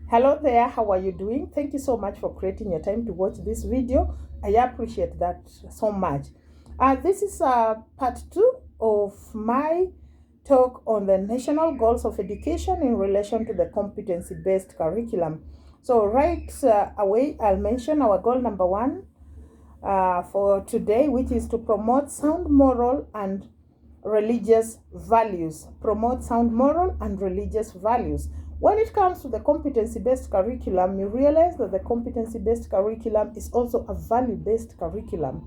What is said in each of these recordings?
Hello there, how are you doing? Thank you so much for creating your time to watch this video. I appreciate that so much. This is part 2 of my talk on the national goals of education in relation to the competency-based curriculum. So right away, I'll mention our goal number 1 for today, which is to promote sound moral and religious values. Promote sound moral and religious values. When it comes to the competency-based curriculum, you realize that the competency-based curriculum is also a value-based curriculum.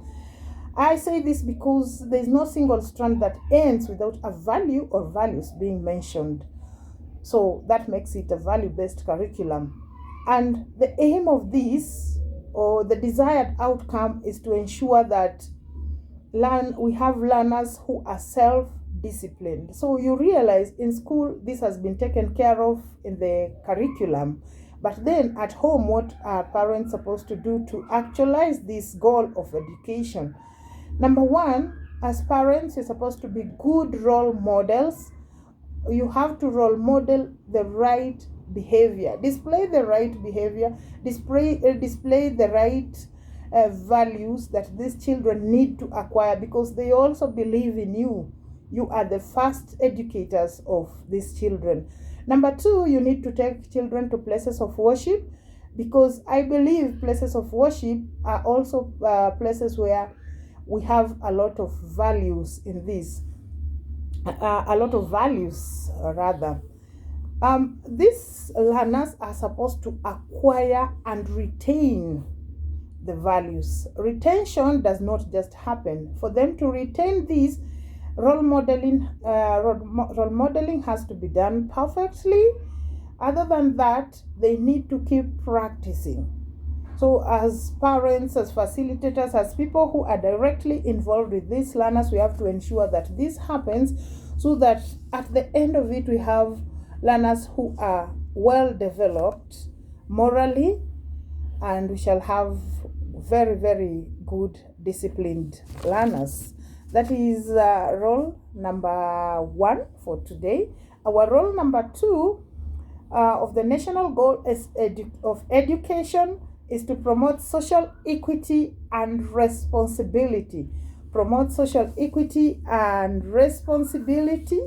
I say this because there is no single strand that ends without a value or values being mentioned. So that makes it a value-based curriculum. And the aim of this, or the desired outcome, is to ensure that we have learners who are self-disciplined. So you realize in school this has been taken care of in the curriculum, but then at home, what are parents supposed to do to actualize this goal of education? Number 1, as parents, you're supposed to be good role models. You have to role model the right behavior, display the right behavior, display the right values that these children need to acquire, because they also believe in you. You are the first educators of these children. Number 2, you need to take children to places of worship, because I believe places of worship are also places where we have a lot of values in this. A lot of values, rather. These learners are supposed to acquire and retain the values. Retention does not just happen. For them to retain these, role modeling has to be done perfectly. Other than that, they need to keep practicing. So as parents, as facilitators, as people who are directly involved with these learners, we have to ensure that this happens, so that at the end of it, we have learners who are well developed morally, and we shall have very, very good disciplined learners. That is role number 1 for today. Our role number 2 of the national goal of education is to promote social equity and responsibility. Promote social equity and responsibility.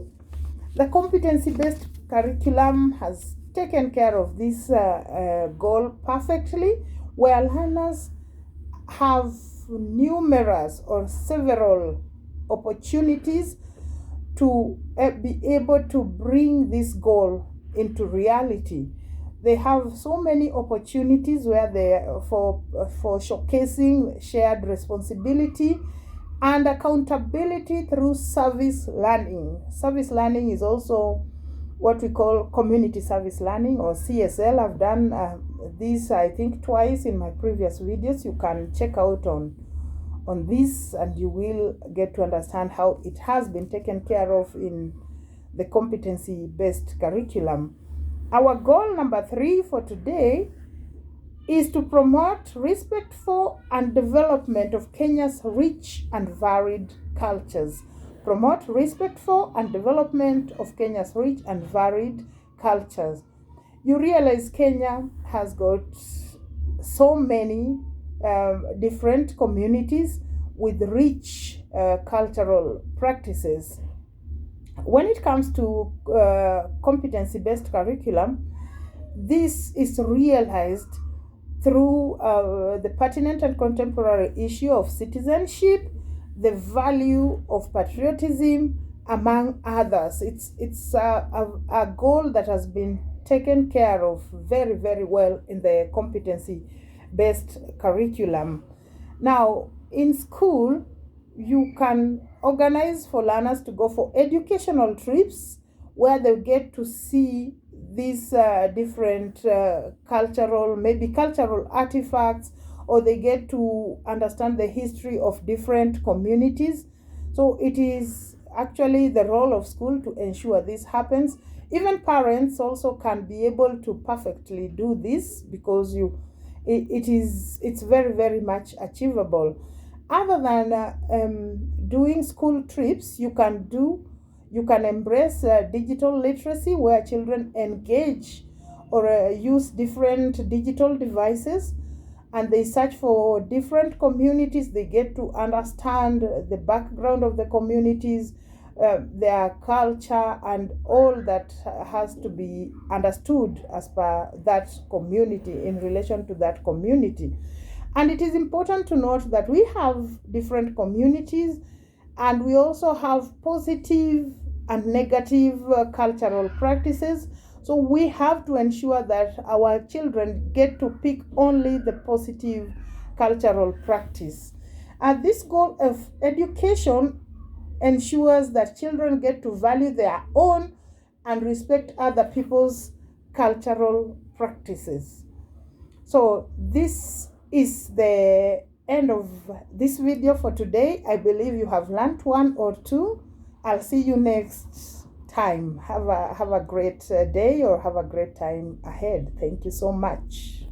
The competency-based curriculum has taken care of this goal perfectly, where learners have numerous or several opportunities to be able to bring this goal into reality. They have so many opportunities where they for showcasing shared responsibility and accountability through service learning. Service learning is also what we call community service learning, or CSL. I've done this, I think, twice in my previous videos. You can check out on this, and you will get to understand how it has been taken care of in the competency-based curriculum. Our goal number 3 for today is to promote respect for and development of Kenya's rich and varied cultures. Promote respect for and development of Kenya's rich and varied cultures. You realize Kenya has got so many different communities with rich cultural practices. When it comes to competency-based curriculum, this is realized through the pertinent and contemporary issue of citizenship, the value of patriotism, among others. It's a goal that has been taken care of very, very well in the competency-based curriculum. Now, in school, you can organize for learners to go for educational trips where they get to see these different cultural artifacts, or they get to understand the history of different communities. So it is actually the role of school to ensure this happens. Even parents also can be able to perfectly do this, because it's very, very much achievable. Other than doing school trips, you can embrace digital literacy, where children engage or use different digital devices, and they search for different communities. They get to understand the background of the communities, their culture, and all that has to be understood as per that community, in relation to that community. And it is important to note that we have different communities, and we also have positive and negative cultural practices. So we have to ensure that our children get to pick only the positive cultural practice. And this goal of education ensures that children get to value their own and respect other people's cultural practices. So this is the end of this video for today. I believe you have learned one or two. I'll see you next time. Have a great day, or have a great time ahead. Thank you so much.